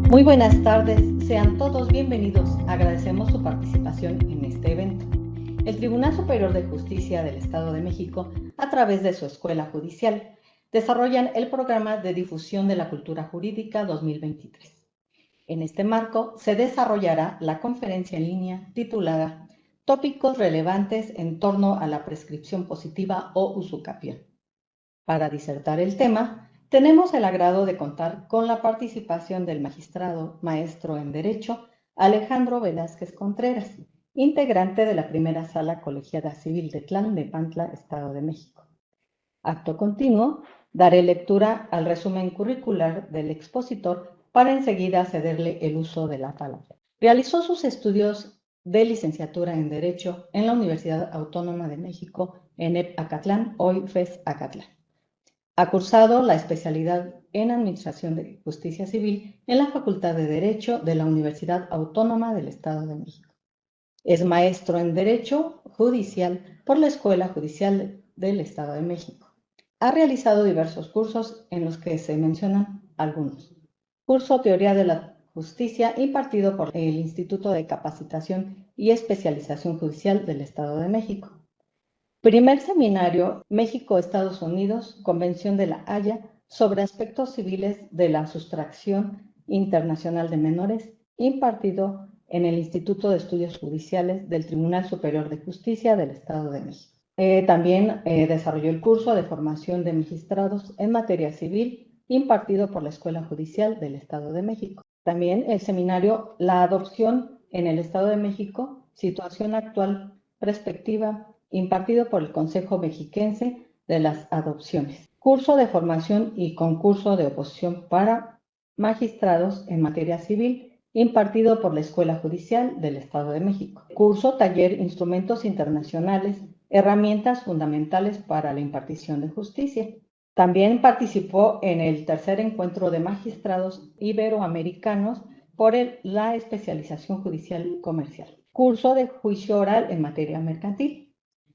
Muy buenas tardes, sean todos bienvenidos. Agradecemos su participación en este evento. El Tribunal Superior de Justicia del Estado de México, a través de su Escuela Judicial, desarrollan el Programa de Difusión de la Cultura Jurídica 2023. En este marco se desarrollará la conferencia en línea titulada Tópicos relevantes en torno a la prescripción positiva o usucapión. Para disertar el tema, tenemos el agrado de contar con la participación del magistrado maestro en Derecho, Alejandro Velázquez Contreras, integrante de la primera sala colegiada civil de Tlalnepantla, Estado de México. Acto continuo, daré lectura al resumen curricular del expositor para enseguida cederle el uso de la palabra. Realizó sus estudios de licenciatura en Derecho en la Universidad Autónoma de México, ENEP Acatlán, hoy FES Acatlán. Ha cursado la especialidad en Administración de Justicia Civil en la Facultad de Derecho de la Universidad Autónoma del Estado de México. Es maestro en Derecho Judicial por la Escuela Judicial del Estado de México. Ha realizado diversos cursos en los que se mencionan algunos. Curso Teoría de la Justicia impartido por el Instituto de Capacitación y Especialización Judicial del Estado de México. Primer seminario México-Estados Unidos, Convención de la Haya sobre aspectos civiles de la sustracción internacional de menores, impartido en el Instituto de Estudios Judiciales del Tribunal Superior de Justicia del Estado de México. También desarrolló el curso de formación de magistrados en materia civil, impartido por la Escuela Judicial del Estado de México. También el seminario La adopción en el Estado de México, situación actual, perspectiva, impartido por el Consejo Mexiquense de las Adopciones. Curso de formación y concurso de oposición para magistrados en materia civil, impartido por la Escuela Judicial del Estado de México. Curso taller Instrumentos Internacionales, herramientas fundamentales para la impartición de justicia. También participó en el tercer encuentro de magistrados iberoamericanos por la especialización judicial comercial. Curso de juicio oral en materia mercantil.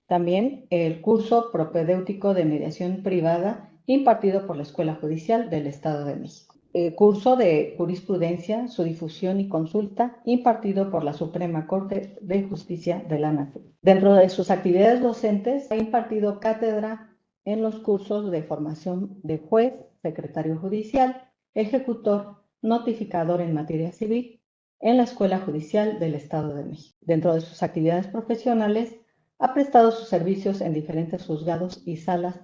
También el curso propedéutico de mediación privada impartido por la Escuela Judicial del Estado de México. El curso de jurisprudencia, su difusión y consulta impartido por la Suprema Corte de Justicia de la Nación. Dentro de sus actividades docentes ha impartido cátedra en los cursos de formación de juez, secretario judicial, ejecutor, notificador en materia civil en la Escuela Judicial del Estado de México. Dentro de sus actividades profesionales ha prestado sus servicios en diferentes juzgados y salas,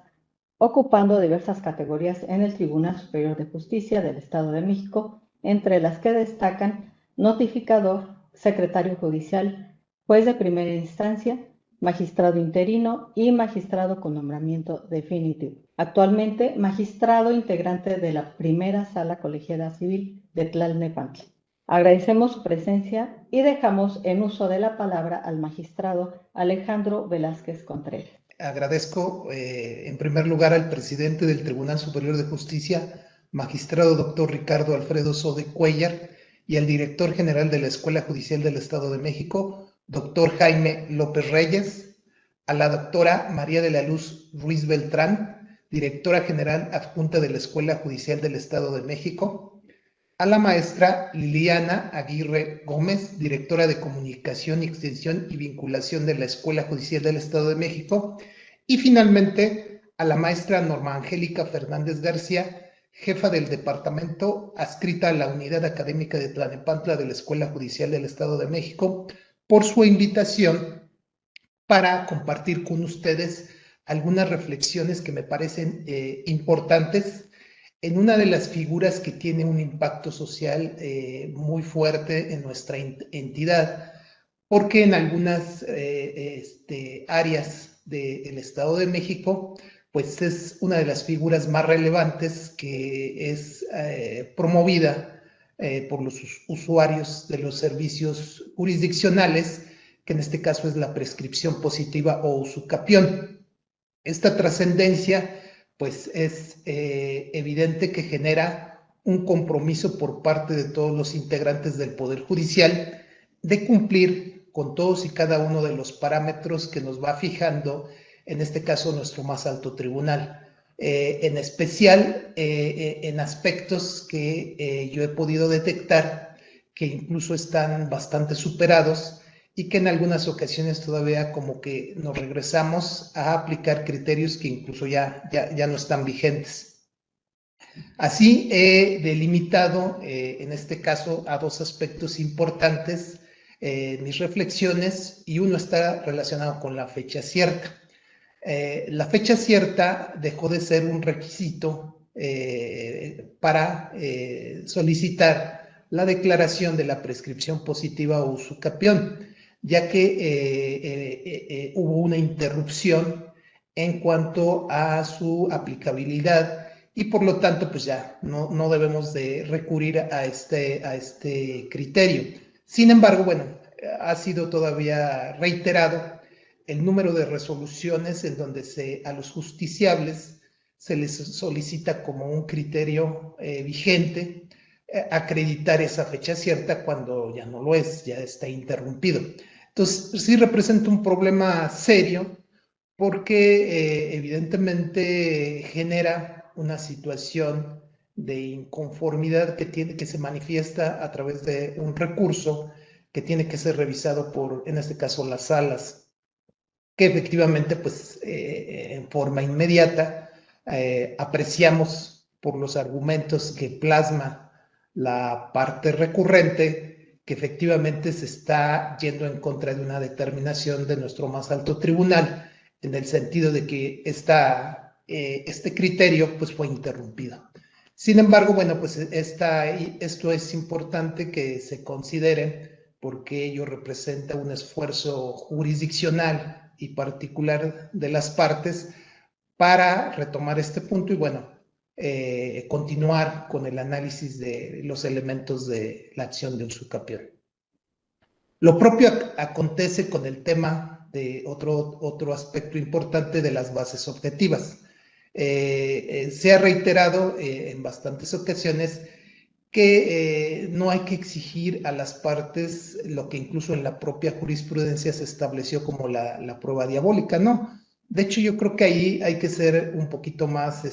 ocupando diversas categorías en el Tribunal Superior de Justicia del Estado de México, entre las que destacan notificador, secretario judicial, juez de primera instancia, magistrado interino y magistrado con nombramiento definitivo. Actualmente, magistrado integrante de la primera sala colegiada civil de Tlalnepantla. Agradecemos su presencia y dejamos en uso de la palabra al magistrado Alejandro Velázquez Contreras. Agradezco en primer lugar al presidente del Tribunal Superior de Justicia, magistrado doctor Ricardo Alfredo Sode Cuellar, y al director general de la Escuela Judicial del Estado de México, doctor Jaime López Reyes, a la doctora María de la Luz Ruiz Beltrán, directora general adjunta de la Escuela Judicial del Estado de México, a la maestra Liliana Aguirre Gómez, directora de Comunicación, Extensión y Vinculación de la Escuela Judicial del Estado de México, y finalmente a la maestra Norma Angélica Fernández García, jefa del departamento adscrita a la Unidad Académica de Tlalnepantla de la Escuela Judicial del Estado de México, por su invitación para compartir con ustedes algunas reflexiones que me parecen importantes en una de las figuras que tiene un impacto social muy fuerte en nuestra entidad, porque en algunas áreas del Estado de México, pues es una de las figuras más relevantes que es promovida por los usuarios de los servicios jurisdiccionales, que en este caso es la prescripción positiva o usucapión. Esta trascendencia pues es evidente que genera un compromiso por parte de todos los integrantes del Poder Judicial de cumplir con todos y cada uno de los parámetros que nos va fijando, en este caso, nuestro más alto tribunal. en especial en aspectos que yo he podido detectar que incluso están bastante superados y que en algunas ocasiones todavía como que nos regresamos a aplicar criterios que incluso ya no están vigentes. Así he delimitado, en este caso, a dos aspectos importantes mis reflexiones, y uno está relacionado con la fecha cierta. La fecha cierta dejó de ser un requisito para solicitar la declaración de la prescripción positiva o usucapión, ya que hubo una interrupción en cuanto a su aplicabilidad, y por lo tanto pues ya no debemos de recurrir a este criterio. Sin embargo, bueno, ha sido todavía reiterado el número de resoluciones en donde a los justiciables se les solicita como un criterio vigente acreditar esa fecha cierta cuando ya no lo es, ya está interrumpido. Entonces, sí representa un problema serio porque evidentemente genera una situación de inconformidad que se manifiesta a través de un recurso que tiene que ser revisado por, en este caso, las salas, que efectivamente, pues, en forma inmediata, apreciamos por los argumentos que plasma la parte recurrente que efectivamente se está yendo en contra de una determinación de nuestro más alto tribunal, en el sentido de que este criterio pues, fue interrumpido. Sin embargo, bueno, pues esto es importante que se considere, porque ello representa un esfuerzo jurisdiccional y particular de las partes para retomar este punto y, bueno, continuar con el análisis de los elementos de la acción de usucapión. Lo propio acontece con el tema de otro aspecto importante de las bases objetivas. Se ha reiterado en bastantes ocasiones que no hay que exigir a las partes lo que incluso en la propia jurisprudencia se estableció como la prueba diabólica, ¿no? De hecho, yo creo que ahí hay que ser un poquito más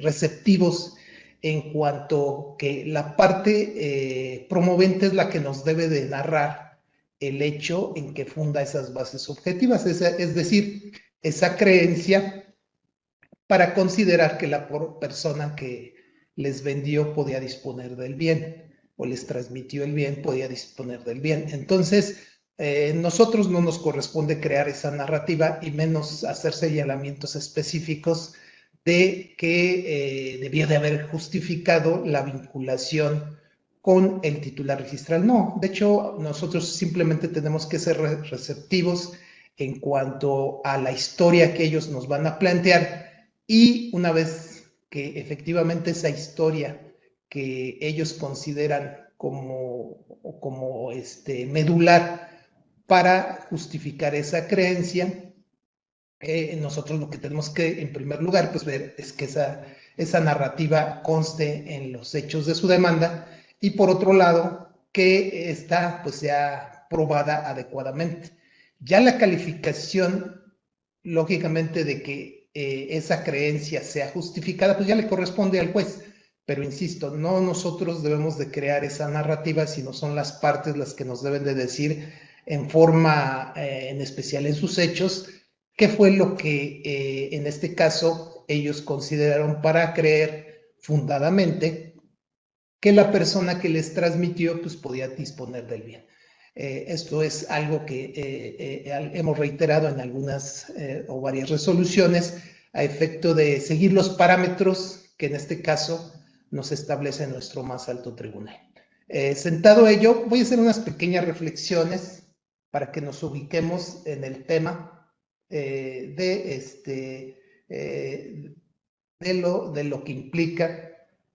receptivos, en cuanto que la parte promovente es la que nos debe de narrar el hecho en que funda esas bases objetivas, es decir, esa creencia para considerar que la persona que les vendió podía disponer del bien, o les transmitió el bien, podía disponer del bien. Entonces, nosotros no nos corresponde crear esa narrativa, y menos hacer señalamientos específicos de que debió de haber justificado la vinculación con el titular registral. No, de hecho, nosotros simplemente tenemos que ser receptivos en cuanto a la historia que ellos nos van a plantear, y una vez que efectivamente esa historia que ellos consideran como medular para justificar esa creencia, nosotros lo que tenemos que, en primer lugar, pues ver es que esa narrativa conste en los hechos de su demanda, y por otro lado, que esta pues sea probada adecuadamente. Ya la calificación, lógicamente, de que esa creencia sea justificada, pues ya le corresponde al juez. Pero insisto, no nosotros debemos de crear esa narrativa, sino son las partes las que nos deben de decir en forma, en especial en sus hechos, qué fue lo que en este caso ellos consideraron para creer fundadamente que la persona que les transmitió pues podía disponer del bien. Esto es algo que hemos reiterado en algunas o varias resoluciones, a efecto de seguir los parámetros que en este caso nos establece nuestro más alto tribunal. Sentado ello, voy a hacer unas pequeñas reflexiones para que nos ubiquemos en el tema de lo que implica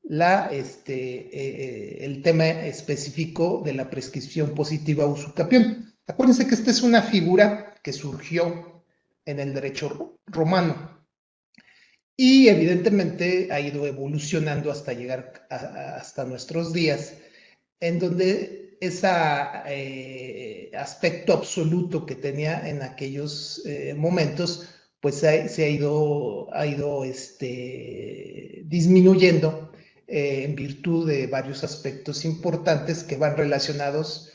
el tema específico de la prescripción positiva usucapión. Acuérdense que esta es una figura que surgió en el derecho romano y evidentemente ha ido evolucionando hasta llegar hasta nuestros días, en donde ese aspecto absoluto que tenía en aquellos momentos pues se ha ido disminuyendo en virtud de varios aspectos importantes que van relacionados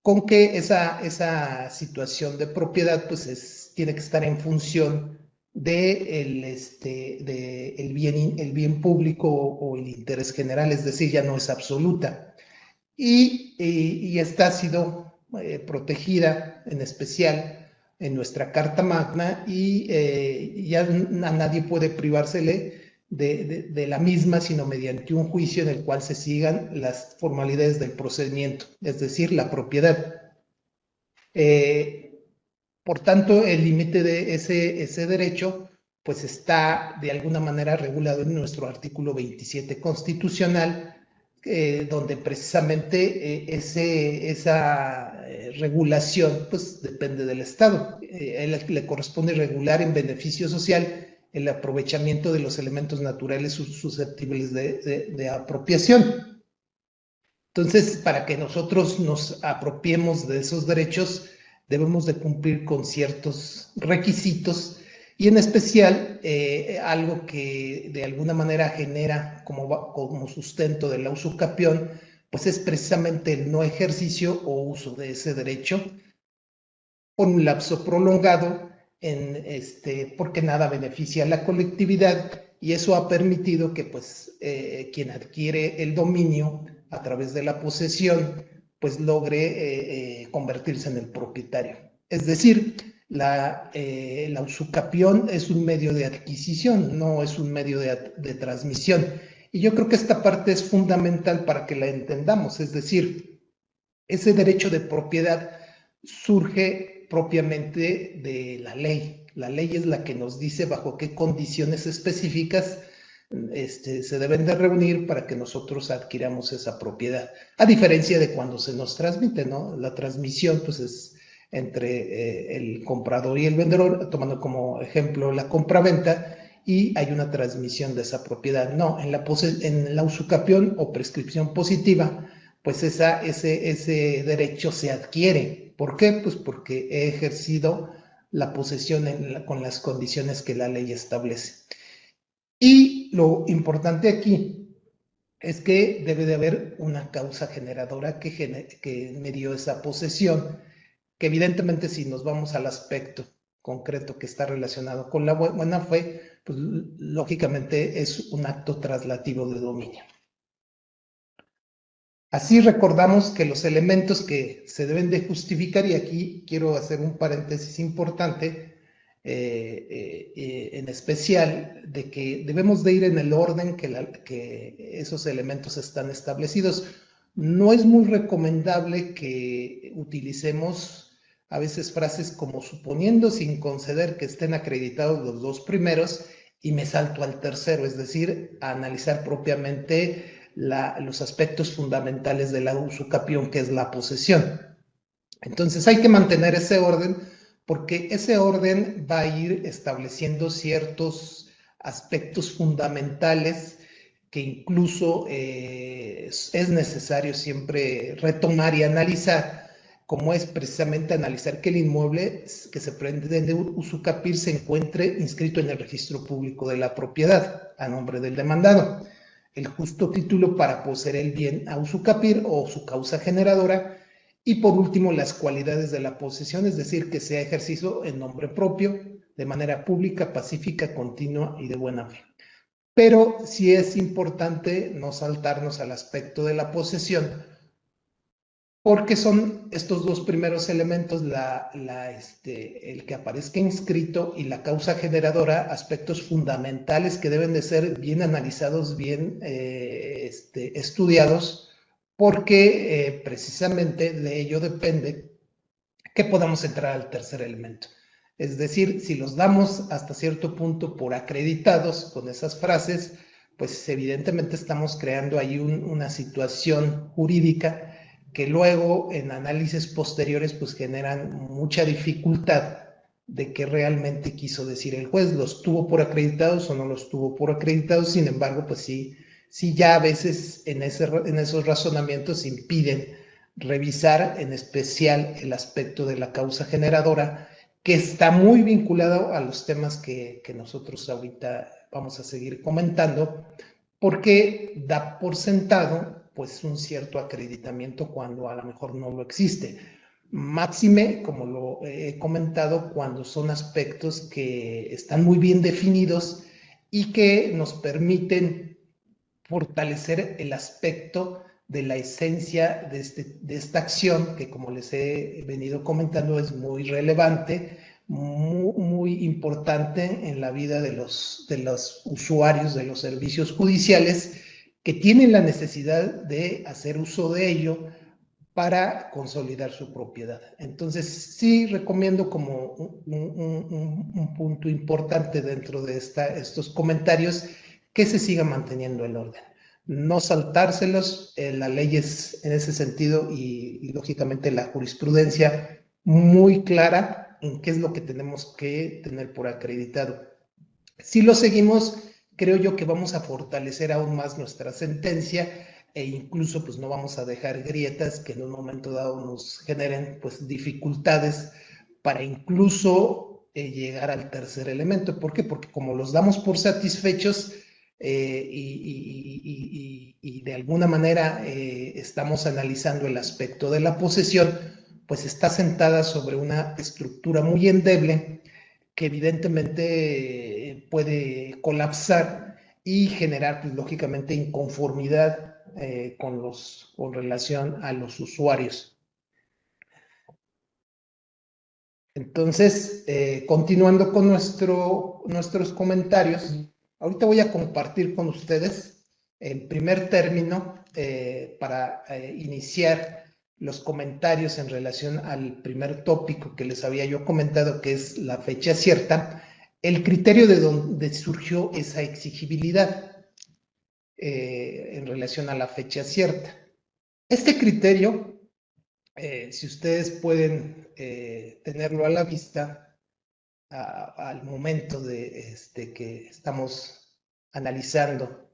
con que esa situación de propiedad pues tiene que estar en función de el bien público o el interés general, es decir, ya no es absoluta. Y esta ha sido protegida en especial en nuestra Carta Magna y ya a nadie puede privársele de la misma, sino mediante un juicio en el cual se sigan las formalidades del procedimiento, es decir, la propiedad. Por tanto, el límite de ese derecho pues está de alguna manera regulado en nuestro artículo 27 constitucional, donde precisamente esa regulación pues depende del Estado. Él le corresponde regular en beneficio social el aprovechamiento de los elementos naturales susceptibles de apropiación. Entonces, para que nosotros nos apropiemos de esos derechos, debemos de cumplir con ciertos requisitos y en especial algo que de alguna manera genera como sustento de la usucapión, pues es precisamente el no ejercicio o uso de ese derecho por un lapso prolongado, porque nada beneficia a la colectividad y eso ha permitido que pues quien adquiere el dominio a través de la posesión pues logre convertirse en el propietario. Es decir, la usucapión es un medio de adquisición, no es un medio de transmisión. Y yo creo que esta parte es fundamental para que la entendamos, es decir, ese derecho de propiedad surge propiamente de la ley. La ley es la que nos dice bajo qué condiciones específicas se deben de reunir para que nosotros adquiramos esa propiedad. A diferencia de cuando se nos transmite, ¿no? La transmisión, pues, es entre el comprador y el vendedor, tomando como ejemplo la compraventa, y hay una transmisión de esa propiedad. No, en la usucapión o prescripción positiva, pues ese derecho se adquiere. ¿Por qué? Pues porque he ejercido la posesión con las condiciones que la ley establece. Y lo importante aquí es que debe de haber una causa generadora que me dio esa posesión, que evidentemente si nos vamos al aspecto concreto que está relacionado con la buena fe, pues lógicamente es un acto traslativo de dominio. Así recordamos que los elementos que se deben de justificar, y aquí quiero hacer un paréntesis importante, en especial de que debemos de ir en el orden que esos elementos están establecidos. No es muy recomendable que utilicemos a veces frases como suponiendo sin conceder que estén acreditados los dos primeros y me salto al tercero, es decir, a analizar propiamente los aspectos fundamentales de la usucapión, que es la posesión. Entonces hay que mantener ese orden porque ese orden va a ir estableciendo ciertos aspectos fundamentales que incluso es necesario siempre retomar y analizar, como es precisamente analizar que el inmueble que se pretende usucapir se encuentre inscrito en el registro público de la propiedad a nombre del demandado, el justo título para poseer el bien a usucapir o su causa generadora, y por último las cualidades de la posesión, es decir, que sea ejercicio en nombre propio, de manera pública, pacífica, continua y de buena fe. Pero sí es importante no saltarnos al aspecto de la posesión, porque son estos dos primeros elementos, el que aparezca inscrito y la causa generadora, aspectos fundamentales que deben de ser bien analizados, bien estudiados, porque precisamente de ello depende que podamos entrar al tercer elemento. Es decir, si los damos hasta cierto punto por acreditados con esas frases, pues evidentemente estamos creando ahí una situación jurídica que luego en análisis posteriores pues generan mucha dificultad de qué realmente quiso decir el juez, los tuvo por acreditados o no los tuvo por acreditados. Sin embargo, pues sí ya a veces en esos razonamientos impiden revisar en especial el aspecto de la causa generadora, que está muy vinculado a los temas que nosotros ahorita vamos a seguir comentando, porque da por sentado pues un cierto acreditamiento cuando a lo mejor no lo existe. Máxime, como lo he comentado, cuando son aspectos que están muy bien definidos y que nos permiten fortalecer el aspecto de la esencia de esta acción, que como les he venido comentando es muy relevante, muy importante en la vida de los usuarios de los servicios judiciales que tienen la necesidad de hacer uso de ello para consolidar su propiedad. Entonces, sí recomiendo como un punto importante dentro de estos comentarios que se siga manteniendo el orden. No saltárselos, la ley es en ese sentido y lógicamente la jurisprudencia muy clara en qué es lo que tenemos que tener por acreditado. Si lo seguimos, creo yo que vamos a fortalecer aún más nuestra sentencia e incluso pues no vamos a dejar grietas que en un momento dado nos generen pues dificultades para incluso llegar al tercer elemento. ¿Por qué? Porque como los damos por satisfechos y de alguna manera estamos analizando el aspecto de la posesión, pues está sentada sobre una estructura muy endeble que evidentemente puede colapsar y generar, pues, lógicamente, inconformidad con relación a los usuarios. Entonces, continuando con nuestros comentarios, ahorita voy a compartir con ustedes en primer término para iniciar los comentarios en relación al primer tópico que les había yo comentado, que es la fecha cierta, el criterio de donde surgió esa exigibilidad en relación a la fecha cierta. Este criterio, si ustedes pueden tenerlo a la vista al momento de que estamos analizando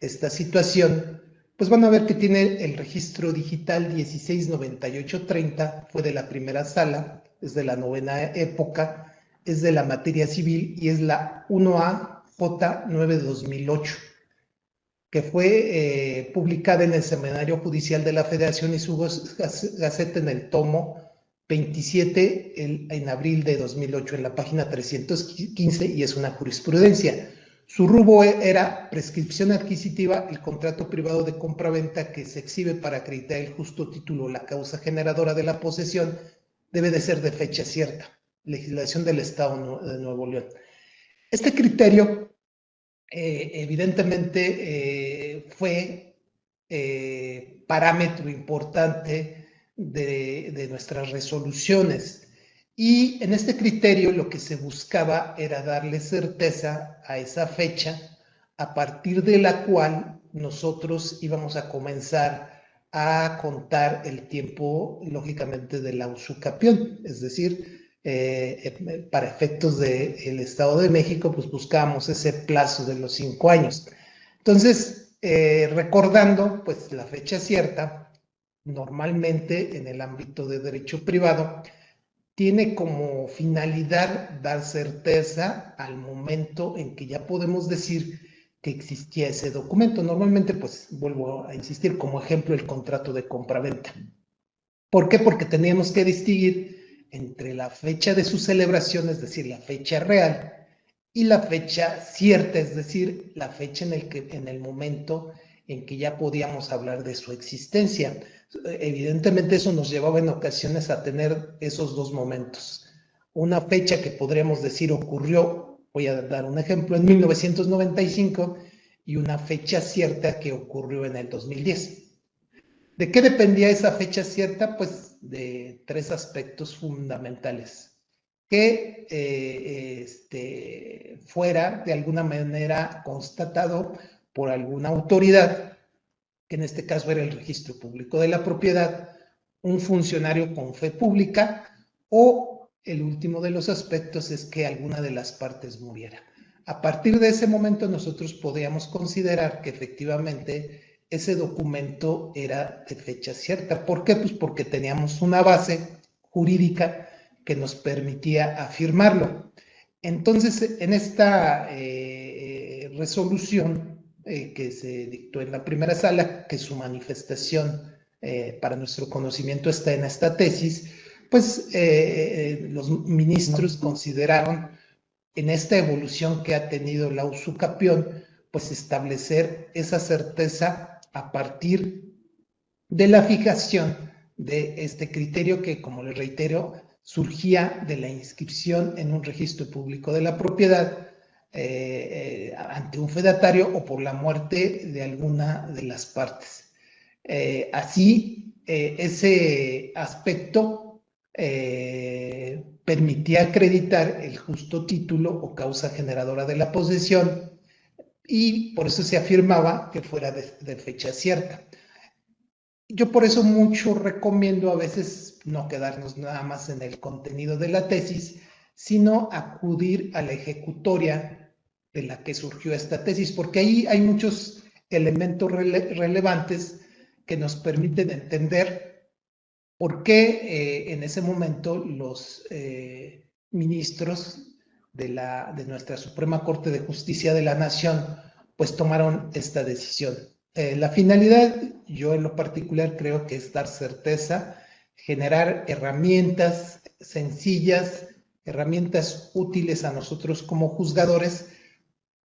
esta situación, pues van a ver que tiene el registro digital 169830, fue de la primera sala, es de la novena época, es de la materia civil y es la 1AJ9-2008, que fue publicada en el Semanario Judicial de la Federación y su Gaceta en el tomo 27 en abril de 2008, en la página 315, y es una jurisprudencia. Su rubro era prescripción adquisitiva, el contrato privado de compra-venta que se exhibe para acreditar el justo título o la causa generadora de la posesión debe de ser de fecha cierta. Legislación del Estado de Nuevo León. Este criterio evidentemente fue parámetro importante de nuestras resoluciones. Y en este criterio lo que se buscaba era darle certeza a esa fecha a partir de la cual nosotros íbamos a comenzar a contar el tiempo, lógicamente, de la usucapión, es decir, para efectos del Estado de México, pues buscábamos ese plazo de los 5 años. Entonces, recordando pues la fecha cierta, normalmente en el ámbito de derecho privado, tiene como finalidad dar certeza al momento en que ya podemos decir que existía ese documento. Normalmente, pues vuelvo a insistir, como ejemplo, el contrato de compraventa. ¿Por qué? Porque teníamos que distinguir entre la fecha de su celebración, es decir, la fecha real, y la fecha cierta, es decir, la fecha en el momento en que ya podíamos hablar de su existencia. Evidentemente eso nos llevaba en ocasiones a tener esos dos momentos. Una fecha que podríamos decir ocurrió, voy a dar un ejemplo, en 1995, y una fecha cierta que ocurrió en el 2010. ¿De qué dependía esa fecha cierta? Pues de 3 aspectos fundamentales. Que fuera de alguna manera constatado por alguna autoridad, que en este caso era el Registro Público de la Propiedad, un funcionario con fe pública, o el último de los aspectos es que alguna de las partes muriera. A partir de ese momento nosotros podíamos considerar que efectivamente ese documento era de fecha cierta. ¿Por qué? Pues porque teníamos una base jurídica que nos permitía afirmarlo. Entonces, en esta resolución que se dictó en la primera sala, que su manifestación para nuestro conocimiento está en esta tesis, pues los ministros consideraron en esta evolución que ha tenido la usucapión, pues establecer esa certeza a partir de la fijación de este criterio que, como les reitero, surgía de la inscripción en un registro público de la propiedad ante un fedatario o por la muerte de alguna de las partes. Así, ese aspecto permitía acreditar el justo título o causa generadora de la posesión y por eso se afirmaba que fuera de fecha cierta. Yo por eso mucho recomiendo a veces no quedarnos nada más en el contenido de la tesis, sino acudir a la ejecutoria de la que surgió esta tesis, porque ahí hay muchos elementos relevantes que nos permiten entender por qué en ese momento los ministros de nuestra Suprema Corte de Justicia de la Nación pues tomaron esta decisión. La finalidad, yo en lo particular creo que es dar certeza, generar herramientas sencillas, herramientas útiles a nosotros como juzgadores,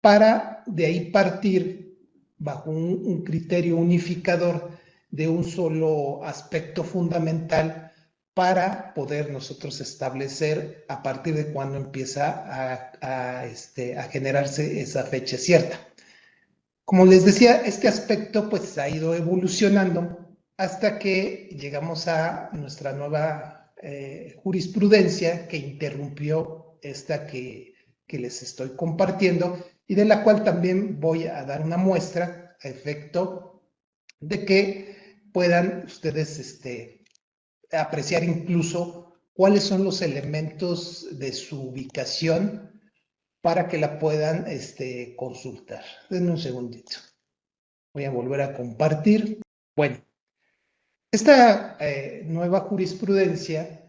para de ahí partir bajo un criterio unificador de un solo aspecto fundamental para poder nosotros establecer a partir de cuándo empieza a generarse esa fecha cierta. Como les decía, este aspecto pues ha ido evolucionando hasta que llegamos a nuestra nueva jurisprudencia que interrumpió esta que les estoy compartiendo y de la cual también voy a dar una muestra a efecto de que puedan ustedes apreciar incluso cuáles son los elementos de su ubicación para que la puedan consultar. Denme un segundito. Voy a volver a compartir. Bueno, esta nueva jurisprudencia,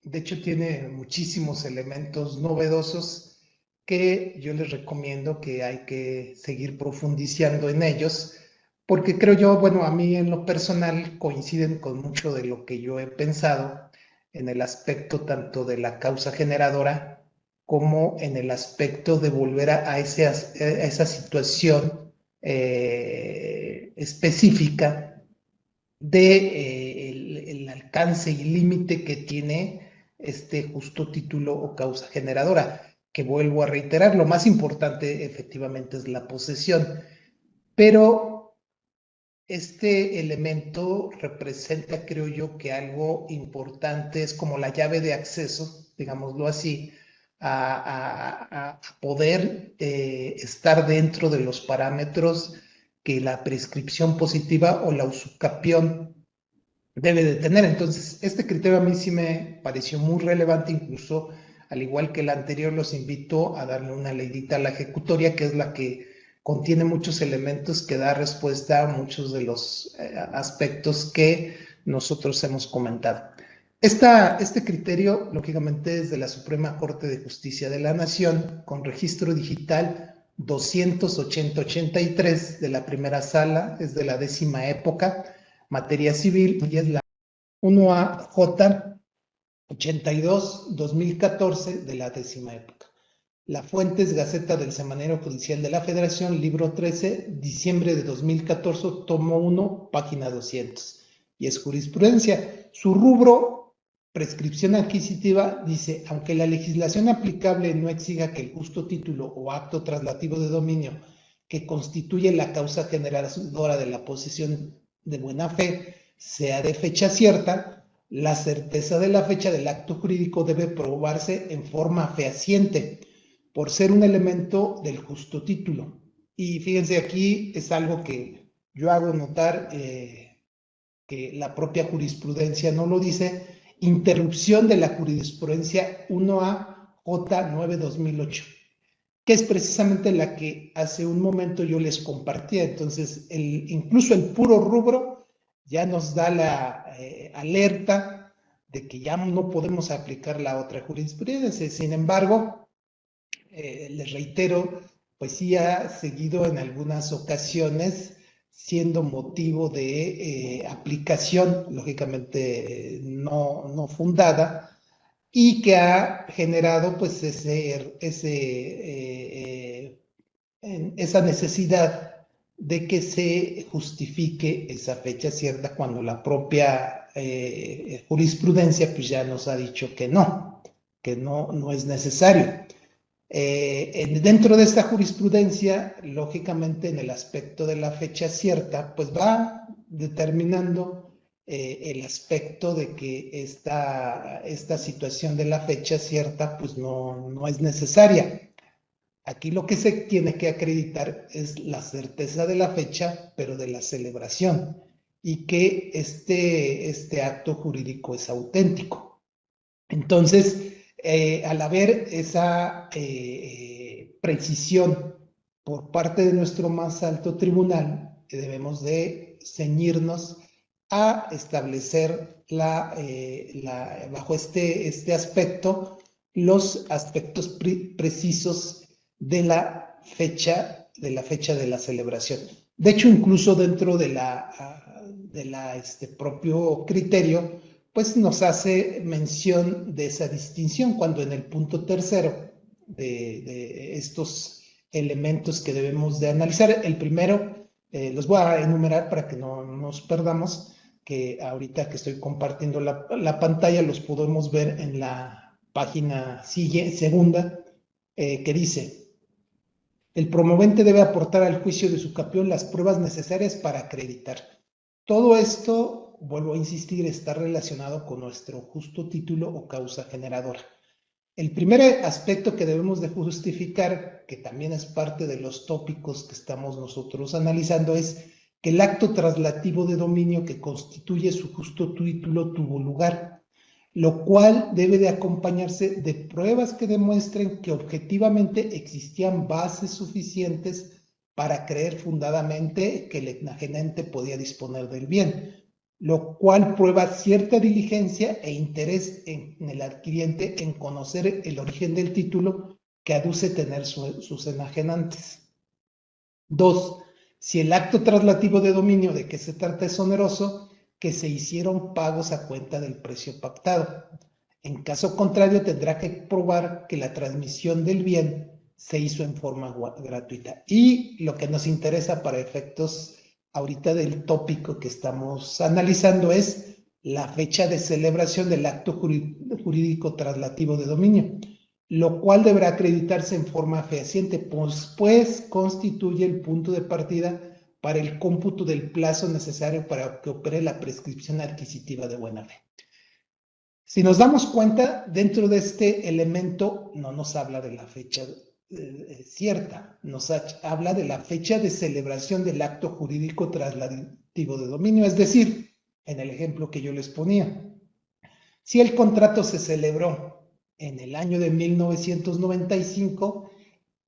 de hecho, tiene muchísimos elementos novedosos que yo les recomiendo que hay que seguir profundizando en ellos, porque creo yo, bueno, a mí en lo personal coinciden con mucho de lo que yo he pensado en el aspecto tanto de la causa generadora como en el aspecto de volver a esa situación específica de el alcance y límite que tiene este justo título o causa generadora, que vuelvo a reiterar, lo más importante efectivamente es la posesión, pero este elemento representa, creo yo, que algo importante es como la llave de acceso, digámoslo así, a poder estar dentro de los parámetros que la prescripción positiva o la usucapión debe de tener. Entonces, este criterio a mí sí me pareció muy relevante, incluso al igual que el anterior, los invito a darle una leidita a la ejecutoria, que es la que contiene muchos elementos que da respuesta a muchos de los aspectos que nosotros hemos comentado. Este criterio, lógicamente, es de la Suprema Corte de Justicia de la Nación, con registro digital 280-83 de la primera sala, es de la 10ª época, materia civil, y es la 1AJ 82-2014 de la 10ª época. La fuente es Gaceta del Semanario Judicial de la Federación, libro 13, diciembre de 2014, tomo 1, página 200. Y es jurisprudencia. Su rubro, prescripción adquisitiva, dice, aunque la legislación aplicable no exija que el justo título o acto traslativo de dominio que constituye la causa generadora de la posesión de buena fe sea de fecha cierta, la certeza de la fecha del acto jurídico debe probarse en forma fehaciente, por ser un elemento del justo título. Y fíjense, aquí es algo que yo hago notar que la propia jurisprudencia no lo dice, interrupción de la jurisprudencia 1AJ9-2008, que es precisamente la que hace un momento yo les compartía. Entonces, incluso el puro rubro ya nos da la alerta de que ya no podemos aplicar la otra jurisprudencia. Sin embargo, les reitero, pues sí ha seguido en algunas ocasiones siendo motivo de aplicación, lógicamente no fundada, y que ha generado pues esa necesidad de que se justifique esa fecha cierta cuando la propia jurisprudencia pues ya nos ha dicho que no es necesario. Dentro de esta jurisprudencia, lógicamente en el aspecto de la fecha cierta, pues va determinando el aspecto de que esta situación de la fecha cierta pues no es necesaria. Aquí lo que se tiene que acreditar es la certeza de la fecha, pero de la celebración, y que este acto jurídico es auténtico. Entonces, al haber esa precisión por parte de nuestro más alto tribunal, debemos de ceñirnos a establecer bajo este aspecto los aspectos precisos de la fecha de la celebración. De hecho, incluso dentro de propio criterio, pues nos hace mención de esa distinción cuando en el punto tercero de estos elementos que debemos de analizar, el primero, los voy a enumerar para que no nos perdamos, que ahorita que estoy compartiendo la pantalla los podemos ver en la página segunda, que dice: el promovente debe aportar al juicio de su campeón las pruebas necesarias para acreditar. Todo esto, vuelvo a insistir, está relacionado con nuestro justo título o causa generadora. El primer aspecto que debemos de justificar, que también es parte de los tópicos que estamos nosotros analizando, es que el acto traslativo de dominio que constituye su justo título tuvo lugar, lo cual debe de acompañarse de pruebas que demuestren que objetivamente existían bases suficientes para creer fundadamente que el enajenante podía disponer del bien, lo cual prueba cierta diligencia e interés en el adquiriente en conocer el origen del título que aduce tener sus enajenantes. 2. Si el acto traslativo de dominio de que se trata es oneroso, que se hicieron pagos a cuenta del precio pactado. En caso contrario, tendrá que probar que la transmisión del bien se hizo en forma gratuita. Y lo que nos interesa para efectos ahorita del tópico que estamos analizando es la fecha de celebración del acto jurídico traslativo de dominio, lo cual deberá acreditarse en forma fehaciente, pues constituye el punto de partida para el cómputo del plazo necesario para que opere la prescripción adquisitiva de buena fe. Si nos damos cuenta, dentro de este elemento no nos habla de la fecha cierta, nos habla de la fecha de celebración del acto jurídico traslativo de dominio, es decir, en el ejemplo que yo les ponía, si el contrato se celebró en el año de 1995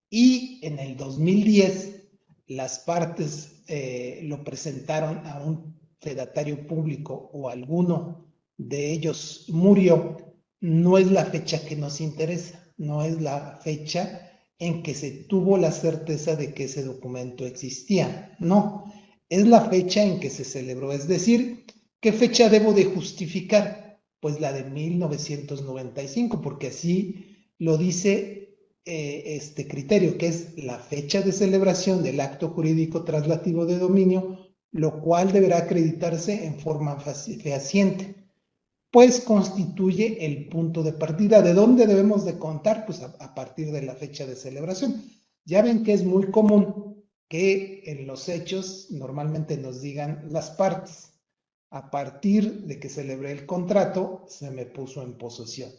y en el 2010 las partes lo presentaron a un fedatario público o alguno de ellos murió, no es la fecha que nos interesa, no es la fecha en que se tuvo la certeza de que ese documento existía, no, es la fecha en que se celebró, es decir, ¿qué fecha debo de justificar? Pues la de 1995, porque así lo dice este criterio, que es la fecha de celebración del acto jurídico traslativo de dominio, lo cual deberá acreditarse en forma fehaciente, pues constituye el punto de partida. ¿De dónde debemos de contar? Pues a partir de la fecha de celebración. Ya ven que es muy común que en los hechos normalmente nos digan las partes: a partir de que celebré el contrato, se me puso en posesión.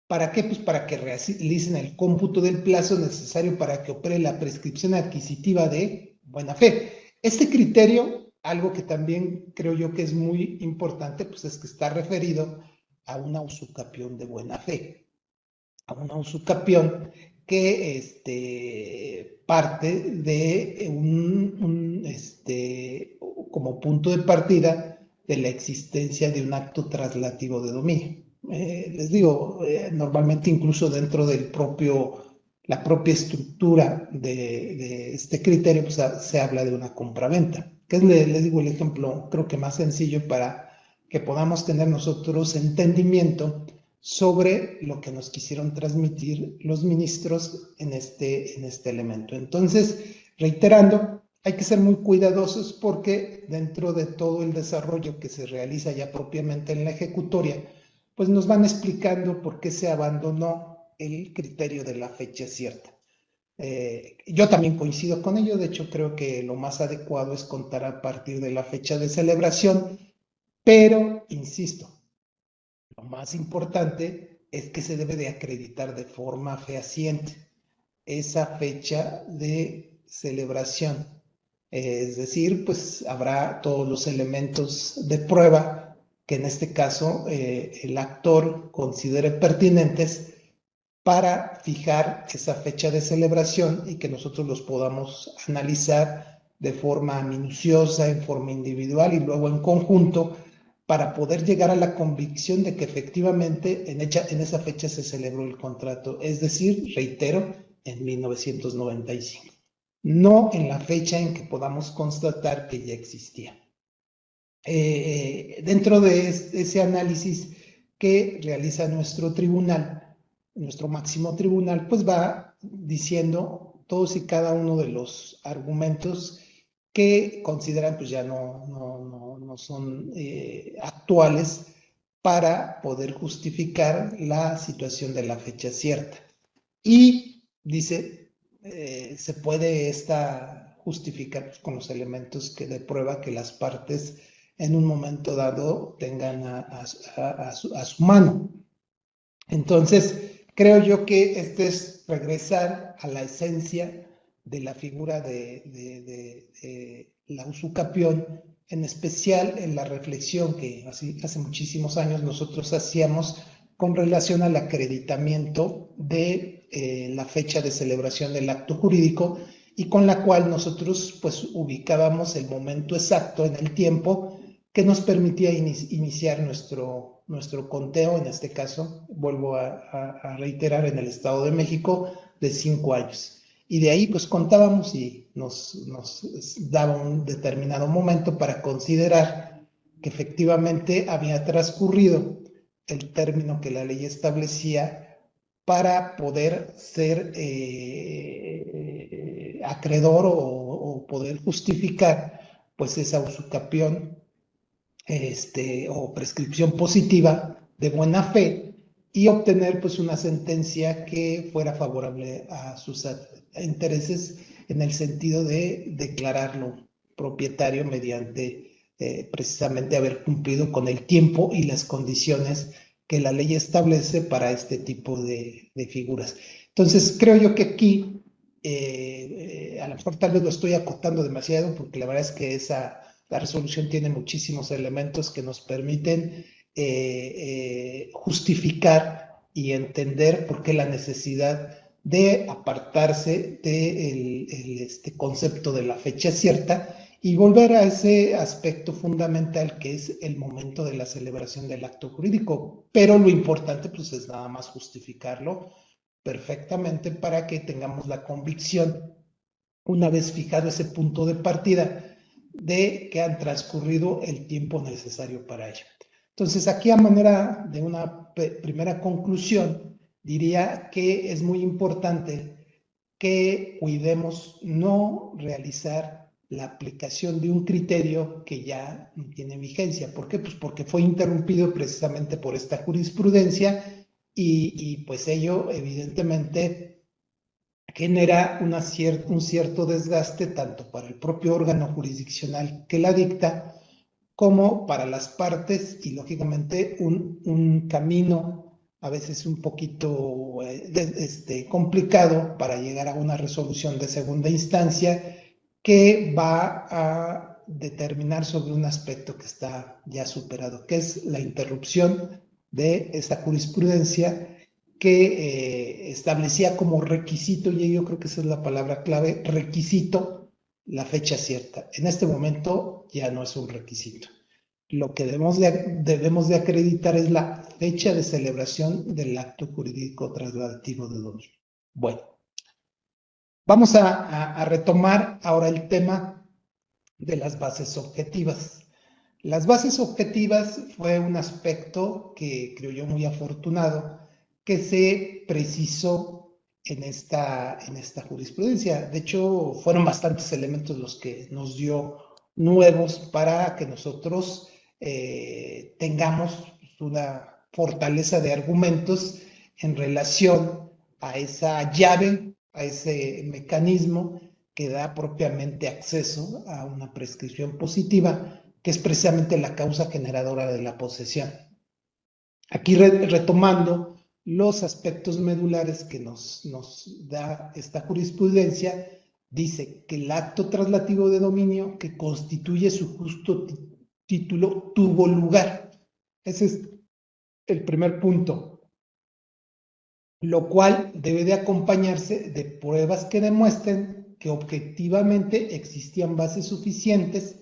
¿Para qué? Pues para que realicen el cómputo del plazo necesario para que opere la prescripción adquisitiva de buena fe. Este criterio, algo que también creo yo que es muy importante, pues es que está referido a una usucapión de buena fe, a una usucapión que parte de como punto de partida de la existencia de un acto traslativo de dominio. Les digo, normalmente incluso dentro del la propia estructura de este criterio, pues, se habla de una compraventa. Que es, les digo, el ejemplo creo que más sencillo para que podamos tener nosotros entendimiento sobre lo que nos quisieron transmitir los ministros en este elemento. Entonces, reiterando, hay que ser muy cuidadosos porque dentro de todo el desarrollo que se realiza ya propiamente en la ejecutoria, pues nos van explicando por qué se abandonó el criterio de la fecha cierta. Yo también coincido con ello, de hecho creo que lo más adecuado es contar a partir de la fecha de celebración, pero, insisto, lo más importante es que se debe de acreditar de forma fehaciente esa fecha de celebración. Es decir, pues habrá todos los elementos de prueba que en este caso el actor considere pertinentes para fijar esa fecha de celebración y que nosotros los podamos analizar de forma minuciosa, en forma individual y luego en conjunto para poder llegar a la convicción de que efectivamente en esa fecha se celebró el contrato, es decir, reitero, en 1995, no en la fecha en que podamos constatar que ya existía. Dentro de ese análisis que realiza nuestro tribunal, nuestro máximo tribunal, pues va diciendo todos y cada uno de los argumentos que consideran pues ya no son actuales para poder justificar la situación de la fecha cierta. Y dice, se puede justificar pues, con los elementos de prueba que las partes en un momento dado tengan a su mano. Entonces, creo yo que este es regresar a la esencia de la figura de la usucapión, en especial en la reflexión que hace muchísimos años nosotros hacíamos con relación al acreditamiento de la fecha de celebración del acto jurídico y con la cual nosotros pues ubicábamos el momento exacto en el tiempo que nos permitía iniciar nuestro conteo, en este caso, vuelvo a reiterar, en el Estado de México, de 5 años. Y de ahí pues contábamos y nos daba un determinado momento para considerar que efectivamente había transcurrido el término que la ley establecía para poder ser acreedor o poder justificar pues esa usucapión o prescripción positiva de buena fe y obtener pues una sentencia que fuera favorable a sus intereses en el sentido de declararlo propietario mediante precisamente haber cumplido con el tiempo y las condiciones que la ley establece para este tipo de figuras. Entonces creo yo que aquí a lo mejor tal vez lo estoy acotando demasiado porque la verdad es que la resolución tiene muchísimos elementos que nos permiten justificar y entender por qué la necesidad de apartarse del concepto de la fecha cierta y volver a ese aspecto fundamental que es el momento de la celebración del acto jurídico. Pero lo importante pues es nada más justificarlo perfectamente para que tengamos la convicción, una vez fijado ese punto de partida, de que han transcurrido el tiempo necesario para ello. Entonces, aquí a manera de una primera conclusión, diría que es muy importante que cuidemos no realizar la aplicación de un criterio que ya no tiene vigencia. ¿Por qué? Pues porque fue interrumpido precisamente por esta jurisprudencia y pues ello evidentemente genera un cierto desgaste tanto para el propio órgano jurisdiccional que la dicta como para las partes y lógicamente un camino a veces un poquito complicado para llegar a una resolución de segunda instancia que va a determinar sobre un aspecto que está ya superado, que es la interrupción de esta jurisprudencia que establecía como requisito, y yo creo que esa es la palabra clave, requisito, la fecha cierta. En este momento ya no es un requisito. Lo que debemos de acreditar es la fecha de celebración del acto jurídico trasladativo de dominio. Bueno, vamos a retomar ahora el tema de las bases objetivas. Las bases objetivas fue un aspecto que creo yo muy afortunado que se precisó en esta jurisprudencia. De hecho, fueron bastantes elementos los que nos dio nuevos para que nosotros tengamos una fortaleza de argumentos en relación a esa llave, a ese mecanismo que da propiamente acceso a una prescripción positiva, que es precisamente la causa generadora de la posesión. Aquí retomando los aspectos medulares que nos da esta jurisprudencia, dice que el acto traslativo de dominio que constituye su justo título tuvo lugar. Ese es el primer punto, lo cual debe de acompañarse de pruebas que demuestren que objetivamente existían bases suficientes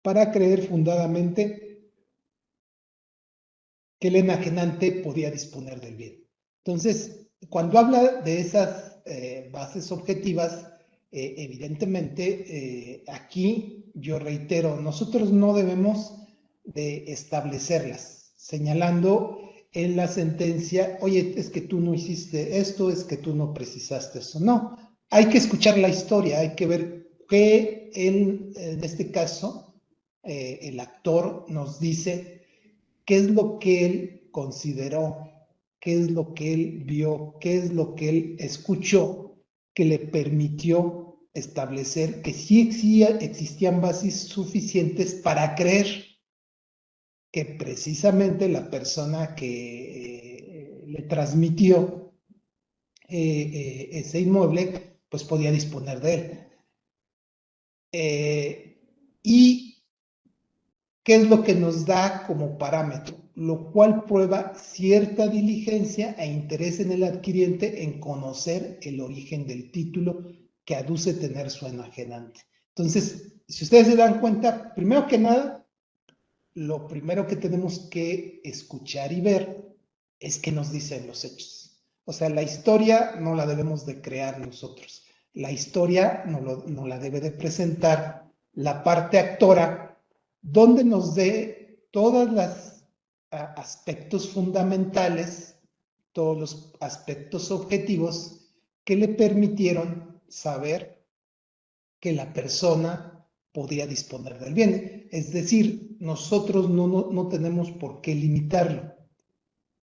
para creer fundadamente que el enajenante podía disponer del bien. Entonces, cuando habla de esas bases objetivas, evidentemente, aquí yo reitero, nosotros no debemos de establecerlas, señalando en la sentencia, oye, es que tú no hiciste esto, es que tú no precisaste eso. No, hay que escuchar la historia, hay que ver qué en este caso el actor nos dice, qué es lo que él consideró, qué es lo que él vio, qué es lo que él escuchó que le permitió establecer que sí existían bases suficientes para creer que precisamente la persona que le transmitió ese inmueble, pues podía disponer de él. Y ¿qué es lo que nos da como parámetro? Lo cual prueba cierta diligencia e interés en el adquiriente en conocer el origen del título que aduce tener su enajenante. Entonces, si ustedes se dan cuenta, primero que nada, lo primero que tenemos que escuchar y ver es qué nos dicen los hechos. O sea, la historia no la debemos de crear nosotros. La historia no la debe de presentar la parte actora, donde nos dé todos los aspectos fundamentales, todos los aspectos objetivos que le permitieron saber que la persona podía disponer del bien. Es decir, nosotros no tenemos por qué limitarlo.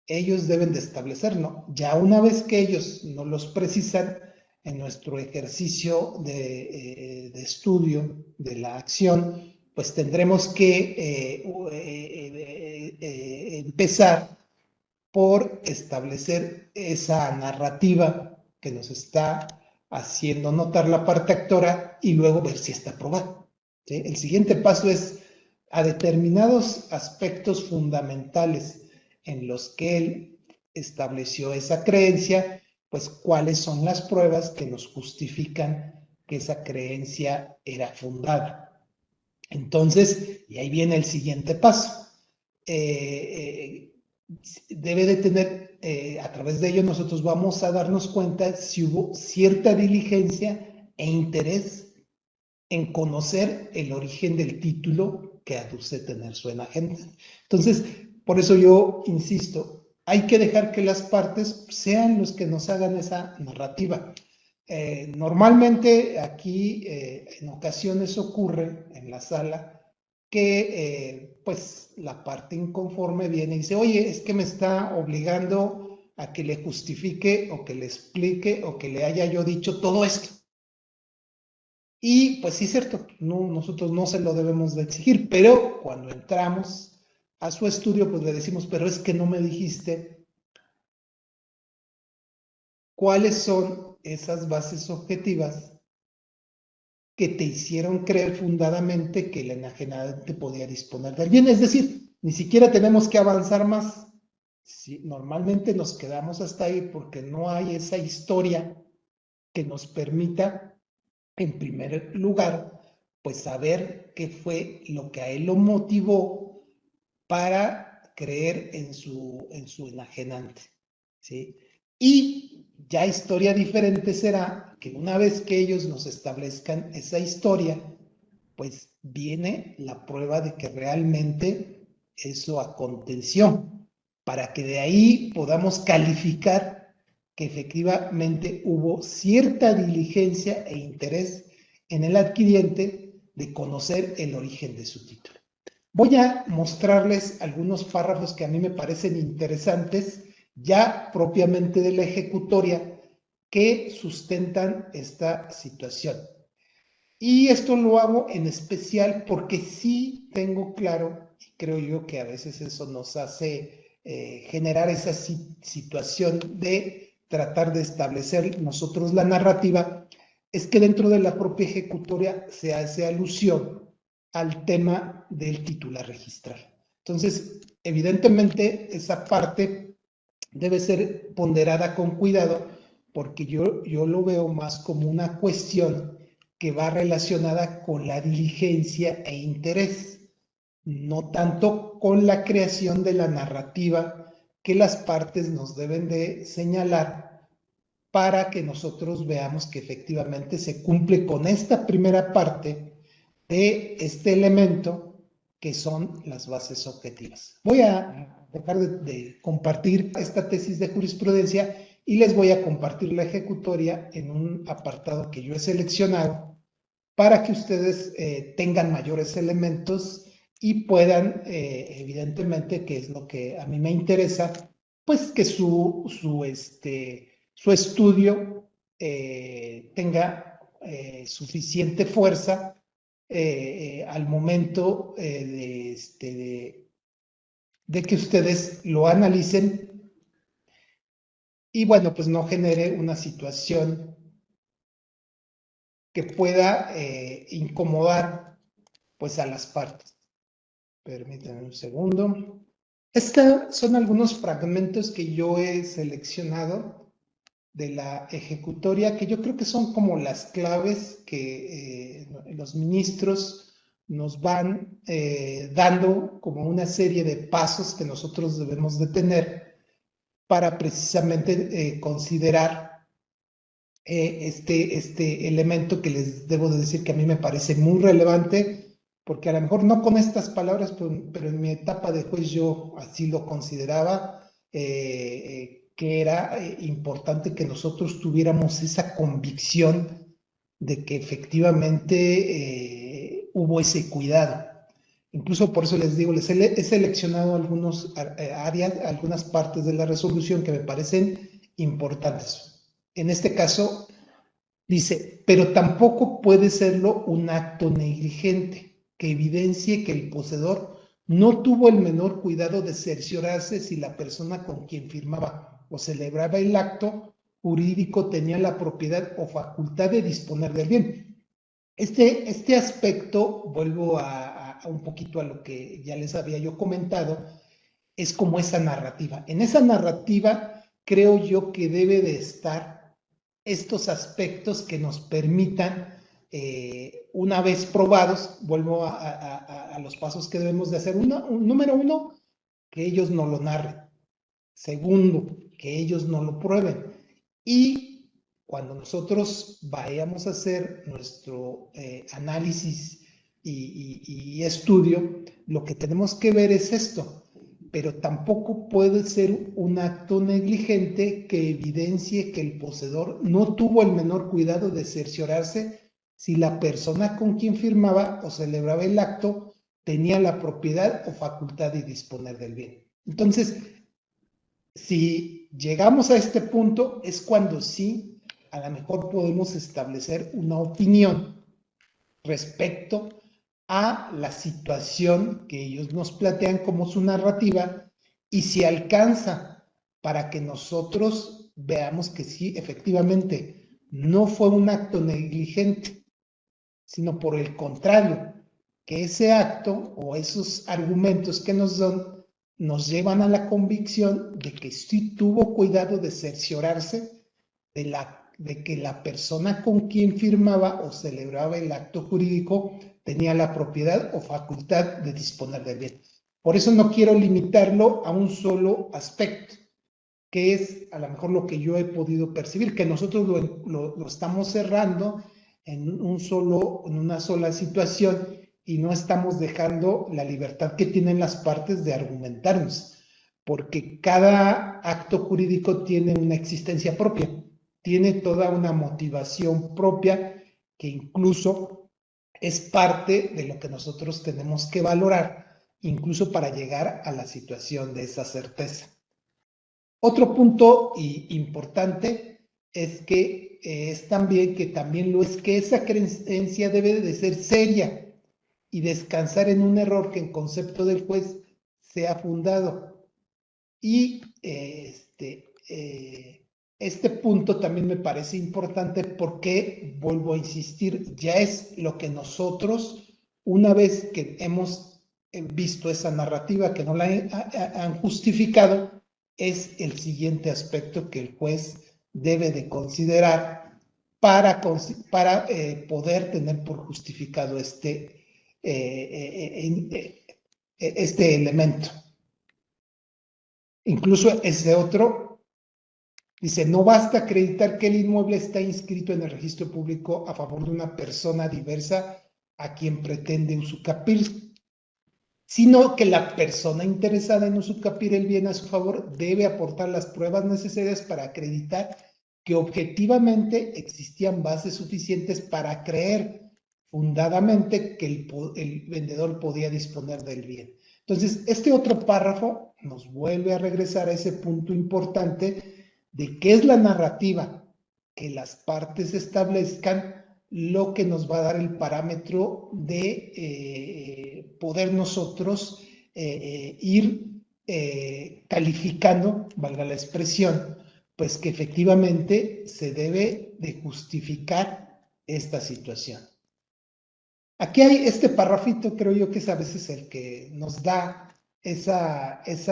Ellos deben de establecerlo. Ya una vez que ellos no los precisan, en nuestro ejercicio de estudio de la acción, pues tendremos que empezar por establecer esa narrativa que nos está haciendo notar la parte actora y luego ver si está aprobada. ¿Sí? El siguiente paso es a determinados aspectos fundamentales en los que él estableció esa creencia, pues cuáles son las pruebas que nos justifican que esa creencia era fundada. Entonces, y ahí viene el siguiente paso. Debe de tener, a través de ello nosotros vamos a darnos cuenta si hubo cierta diligencia e interés en conocer el origen del título que aduce tener su enajenante. Entonces, por eso yo insisto, hay que dejar que las partes sean los que nos hagan esa narrativa. Normalmente aquí en ocasiones ocurre en la sala que pues la parte inconforme viene y dice, oye, es que me está obligando a que le justifique o que le explique o que le haya yo dicho todo esto. Y pues sí es cierto, no, nosotros no se lo debemos de exigir, pero cuando entramos a su estudio, pues le decimos, pero es que no me dijiste cuáles son esas bases objetivas que te hicieron creer fundadamente que el enajenante podía disponer del bien. Es decir, ni siquiera tenemos que avanzar más. Sí, normalmente nos quedamos hasta ahí porque no hay esa historia que nos permita, en primer lugar, pues saber qué fue lo que a él lo motivó para creer en su enajenante, ¿sí? Y ya historia diferente será que una vez que ellos nos establezcan esa historia, pues viene la prueba de que realmente eso aconteció, para que de ahí podamos calificar que efectivamente hubo cierta diligencia e interés en el adquiriente de conocer el origen de su título. Voy a mostrarles algunos párrafos que a mí me parecen interesantes, ya propiamente de la ejecutoria, que sustentan esta situación. Y esto lo hago en especial porque sí tengo claro, y creo yo que a veces eso nos hace generar esa situación de tratar de establecer nosotros la narrativa, es que dentro de la propia ejecutoria se hace alusión al tema del titular registral. Entonces, evidentemente, esa parte debe ser ponderada con cuidado porque yo lo veo más como una cuestión que va relacionada con la diligencia e interés, no tanto con la creación de la narrativa que las partes nos deben de señalar para que nosotros veamos que efectivamente se cumple con esta primera parte de este elemento que son las bases objetivas. Voy a dejar de compartir esta tesis de jurisprudencia y les voy a compartir la ejecutoria en un apartado que yo he seleccionado para que ustedes tengan mayores elementos y puedan, evidentemente, que es lo que a mí me interesa, pues que su estudio tenga suficiente fuerza al momento de que ustedes lo analicen y bueno, pues no genere una situación que pueda incomodar pues a las partes. Permítanme un segundo. Estos son algunos fragmentos que yo he seleccionado de la ejecutoria, que yo creo que son como las claves que los ministros nos van dando como una serie de pasos que nosotros debemos de tener para precisamente considerar este elemento que les debo de decir que a mí me parece muy relevante, porque a lo mejor no con estas palabras, pero en mi etapa de juez yo así lo consideraba, que era importante que nosotros tuviéramos esa convicción de que efectivamente hubo ese cuidado. Incluso por eso les digo, he seleccionado algunas áreas, algunas partes de la resolución que me parecen importantes. En este caso, dice, pero tampoco puede serlo un acto negligente que evidencie que el poseedor no tuvo el menor cuidado de cerciorarse si la persona con quien firmaba o celebraba el acto jurídico tenía la propiedad o facultad de disponer del bien. Este aspecto, vuelvo a un poquito a lo que ya les había yo comentado, es como esa narrativa. En esa narrativa creo yo que debe de estar estos aspectos que nos permitan, una vez probados, vuelvo a los pasos que debemos de hacer. Número uno, que ellos no lo narren. Segundo, que ellos no lo prueben. Y cuando nosotros vayamos a hacer nuestro análisis y estudio, lo que tenemos que ver es esto, pero tampoco puede ser un acto negligente que evidencie que el poseedor no tuvo el menor cuidado de cerciorarse si la persona con quien firmaba o celebraba el acto tenía la propiedad o facultad de disponer del bien. Entonces, si llegamos a este punto es cuando sí, a lo mejor podemos establecer una opinión respecto a la situación que ellos nos plantean como su narrativa y si alcanza para que nosotros veamos que sí, efectivamente, no fue un acto negligente, sino por el contrario, que ese acto o esos argumentos que nos dan nos llevan a la convicción de que sí tuvo cuidado de cerciorarse de que la persona con quien firmaba o celebraba el acto jurídico tenía la propiedad o facultad de disponer del bien. Por eso no quiero limitarlo a un solo aspecto, que es a lo mejor lo que yo he podido percibir, que nosotros lo estamos cerrando en una sola situación y no estamos dejando la libertad que tienen las partes de argumentarnos, porque cada acto jurídico tiene una existencia propia, tiene toda una motivación propia que incluso es parte de lo que nosotros tenemos que valorar, incluso para llegar a la situación de esa certeza. Otro punto importante es que es también que también lo es que esa creencia debe de ser seria y descansar en un error que en concepto del juez sea fundado. Y este punto también me parece importante porque, vuelvo a insistir, ya es lo que nosotros, una vez que hemos visto esa narrativa, que no la han justificado, es el siguiente aspecto que el juez debe de considerar para poder tener por justificado este elemento. Incluso ese otro dice, no basta acreditar que el inmueble está inscrito en el registro público a favor de una persona diversa a quien pretende usucapir, sino que la persona interesada en usucapir el bien a su favor debe aportar las pruebas necesarias para acreditar que objetivamente existían bases suficientes para creer fundadamente que el vendedor podía disponer del bien. Entonces, este otro párrafo nos vuelve a regresar a ese punto importante de qué es la narrativa, que las partes establezcan lo que nos va a dar el parámetro de poder nosotros ir calificando, valga la expresión, pues que efectivamente se debe de justificar esta situación. Aquí hay este parrafito, creo yo que es a veces el que nos da ese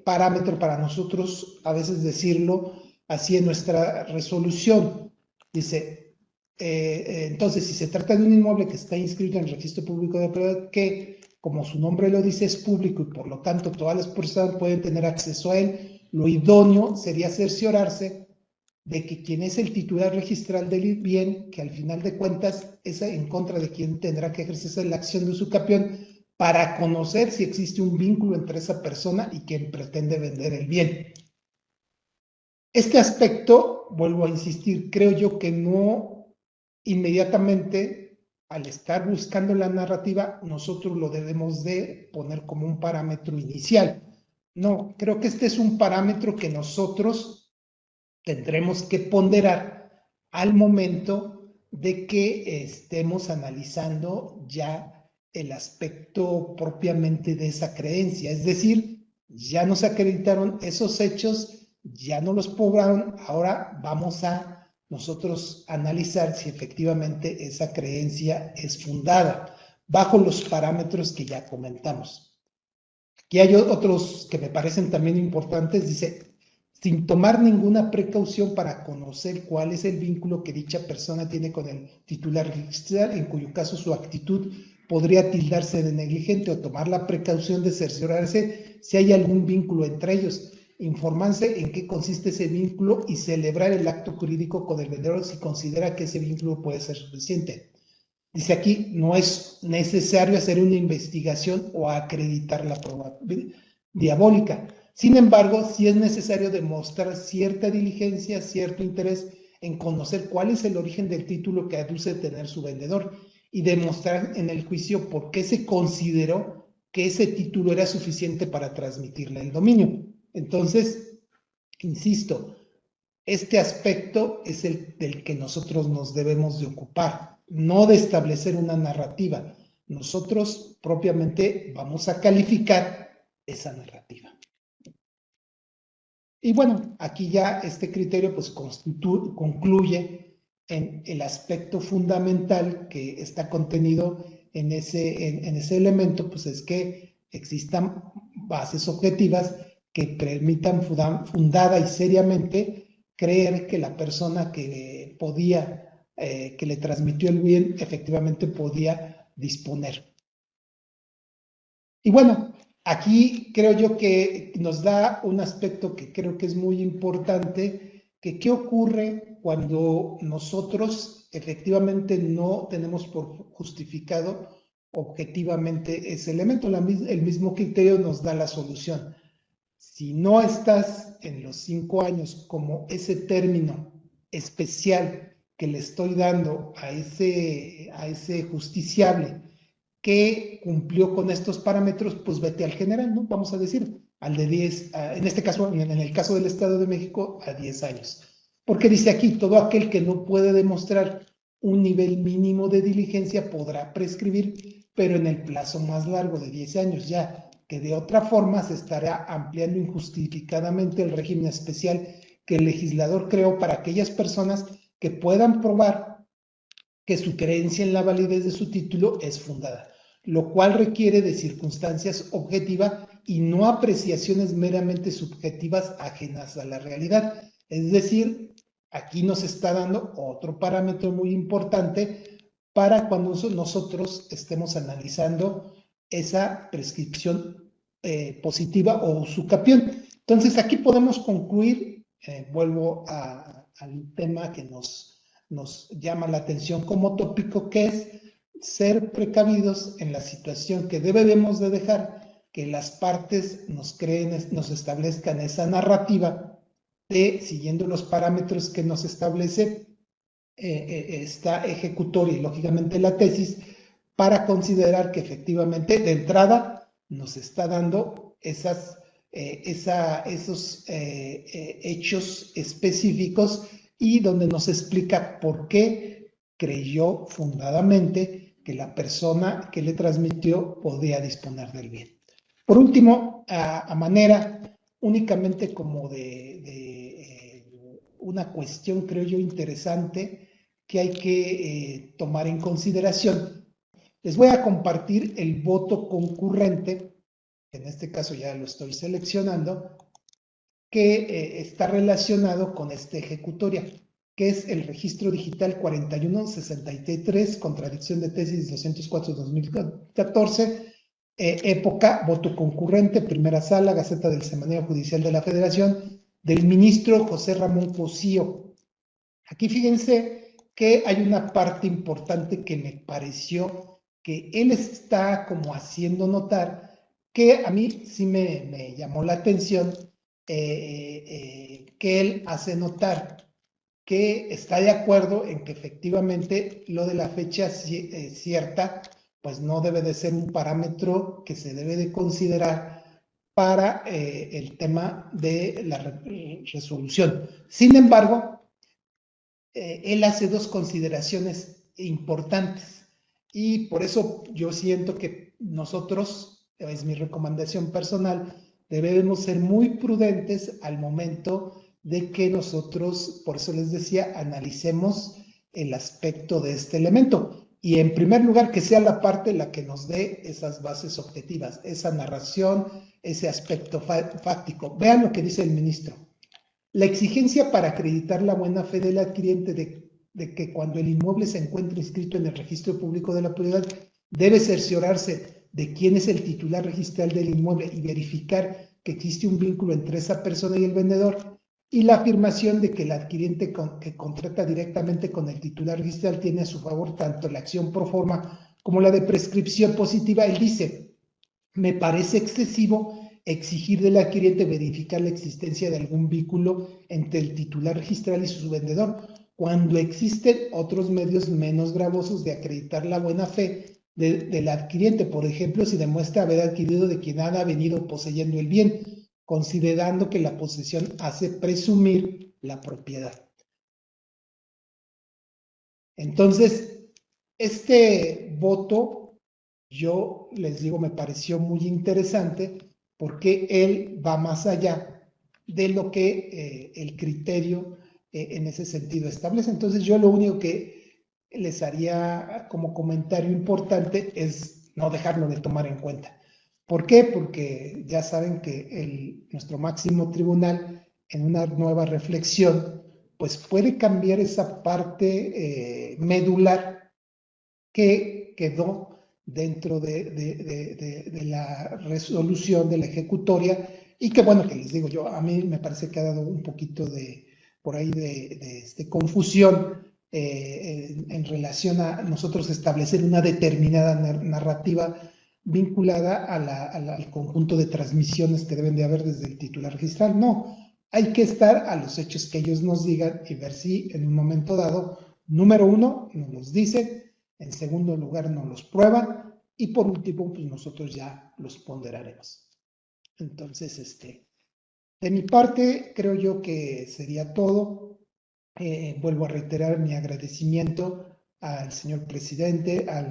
parámetro para nosotros a veces decirlo así en nuestra resolución. Dice, entonces, si se trata de un inmueble que está inscrito en el registro público de propiedad, que como su nombre lo dice es público y por lo tanto todas las personas pueden tener acceso a él, lo idóneo sería cerciorarse de que quien es el titular registral del bien, que al final de cuentas es en contra de quien tendrá que ejercerse la acción de usucapión, para conocer si existe un vínculo entre esa persona y quien pretende vender el bien. Este aspecto, vuelvo a insistir, creo yo que no inmediatamente, al estar buscando la narrativa, nosotros lo debemos de poner como un parámetro inicial. No, creo que este es un parámetro que nosotros tendremos que ponderar al momento de que estemos analizando ya el aspecto propiamente de esa creencia. Es decir, ya nos acreditaron esos hechos, ya no los probaron, ahora vamos a nosotros analizar si efectivamente esa creencia es fundada bajo los parámetros que ya comentamos. Aquí hay otros que me parecen también importantes, dice, sin tomar ninguna precaución para conocer cuál es el vínculo que dicha persona tiene con el titular registral, en cuyo caso su actitud podría tildarse de negligente, o tomar la precaución de cerciorarse si hay algún vínculo entre ellos, informarse en qué consiste ese vínculo y celebrar el acto jurídico con el vendedor si considera que ese vínculo puede ser suficiente. Dice aquí, no es necesario hacer una investigación o acreditar la prueba diabólica. Sin embargo, sí es necesario demostrar cierta diligencia, cierto interés en conocer cuál es el origen del título que aduce tener su vendedor y demostrar en el juicio por qué se consideró que ese título era suficiente para transmitirle el dominio. Entonces, insisto, este aspecto es el del que nosotros nos debemos de ocupar, no de establecer una narrativa. Nosotros propiamente vamos a calificar esa narrativa. Y bueno, aquí ya este criterio pues concluye en el aspecto fundamental que está contenido en ese elemento, pues es que existan bases objetivas que permitan fundada y seriamente creer que la persona que podía, que le transmitió el bien, efectivamente podía disponer. Y bueno, aquí creo yo que nos da un aspecto que creo que es muy importante, que qué ocurre cuando nosotros efectivamente no tenemos por justificado objetivamente ese elemento. El mismo criterio nos da la solución. Si no estás en los 5 años como ese término especial que le estoy dando a ese justiciable que cumplió con estos parámetros, pues vete al general, ¿no? Vamos a decir, al de 10, en este caso, en el caso del Estado de México, a 10 años. Porque dice aquí, todo aquel que no puede demostrar un nivel mínimo de diligencia podrá prescribir, pero en el plazo más largo de 10 años ya, que de otra forma se estará ampliando injustificadamente el régimen especial que el legislador creó para aquellas personas que puedan probar que su creencia en la validez de su título es fundada, lo cual requiere de circunstancias objetivas y no apreciaciones meramente subjetivas ajenas a la realidad. Es decir, aquí nos está dando otro parámetro muy importante para cuando nosotros estemos analizando esa prescripción positiva o usucapión. Entonces, aquí podemos concluir, vuelvo al tema que nos llama la atención como tópico, que es ser precavidos en la situación que debemos de dejar que las partes nos creen, nos establezcan esa narrativa de, siguiendo los parámetros que nos establece esta ejecutoria y lógicamente la tesis, para considerar que efectivamente de entrada nos está dando esos hechos específicos y donde nos explica por qué creyó fundadamente que la persona que le transmitió podía disponer del bien. Por último, a manera únicamente como de una cuestión, creo yo, interesante que hay que tomar en consideración. Les voy a compartir el voto concurrente, en este caso ya lo estoy seleccionando, que está relacionado con esta ejecutoria, que es el registro digital 4163, contradicción de tesis 204-2014, época, voto concurrente, primera sala, Gaceta del Semanario Judicial de la Federación, del ministro José Ramón Cosío. Aquí fíjense que hay una parte importante que me pareció que él está como haciendo notar, que a mí sí me llamó la atención, que él hace notar que está de acuerdo en que efectivamente lo de la fecha cierta, pues no debe de ser un parámetro que se debe de considerar para el tema de la resolución. Sin embargo, él hace dos consideraciones importantes y por eso yo siento que nosotros, es mi recomendación personal, debemos ser muy prudentes al momento de que nosotros, por eso les decía, analicemos el aspecto de este elemento. Y en primer lugar, que sea la parte la que nos dé esas bases objetivas, esa narración, ese aspecto fáctico. Vean lo que dice el ministro. La exigencia para acreditar la buena fe del adquiriente de que cuando el inmueble se encuentre inscrito en el registro público de la propiedad debe cerciorarse de quién es el titular registral del inmueble y verificar que existe un vínculo entre esa persona y el vendedor, y la afirmación de que el adquiriente que contrata directamente con el titular registral tiene a su favor tanto la acción pro forma como la de prescripción positiva. Él dice: me parece excesivo exigir del adquiriente verificar la existencia de algún vínculo entre el titular registral y su vendedor, cuando existen otros medios menos gravosos de acreditar la buena fe del adquiriente. Por ejemplo, si demuestra haber adquirido de quien ha venido poseyendo el bien, considerando que la posesión hace presumir la propiedad. Entonces, este voto, yo les digo, me pareció muy interesante porque él va más allá de lo que el criterio en ese sentido establece. Entonces, yo lo único que les haría como comentario importante es no dejarlo de tomar en cuenta. ¿Por qué? Porque ya saben que nuestro máximo tribunal, en una nueva reflexión, pues puede cambiar esa parte medular que quedó dentro de la resolución de la ejecutoria, y que bueno, que les digo yo, a mí me parece que ha dado un poquito por ahí de confusión en relación a nosotros establecer una determinada narrativa vinculada al conjunto de transmisiones que deben de haber desde el titular registral. No, hay que estar a los hechos que ellos nos digan y ver si en un momento dado, número uno, nos los dicen, en segundo lugar nos los prueban y por último, pues nosotros ya los ponderaremos. Entonces, de mi parte, creo yo que sería todo. Vuelvo a reiterar mi agradecimiento al señor presidente, a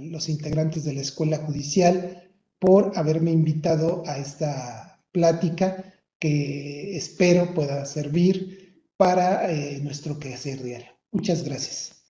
los integrantes de la Escuela Judicial por haberme invitado a esta plática que espero pueda servir para nuestro quehacer diario. Muchas gracias.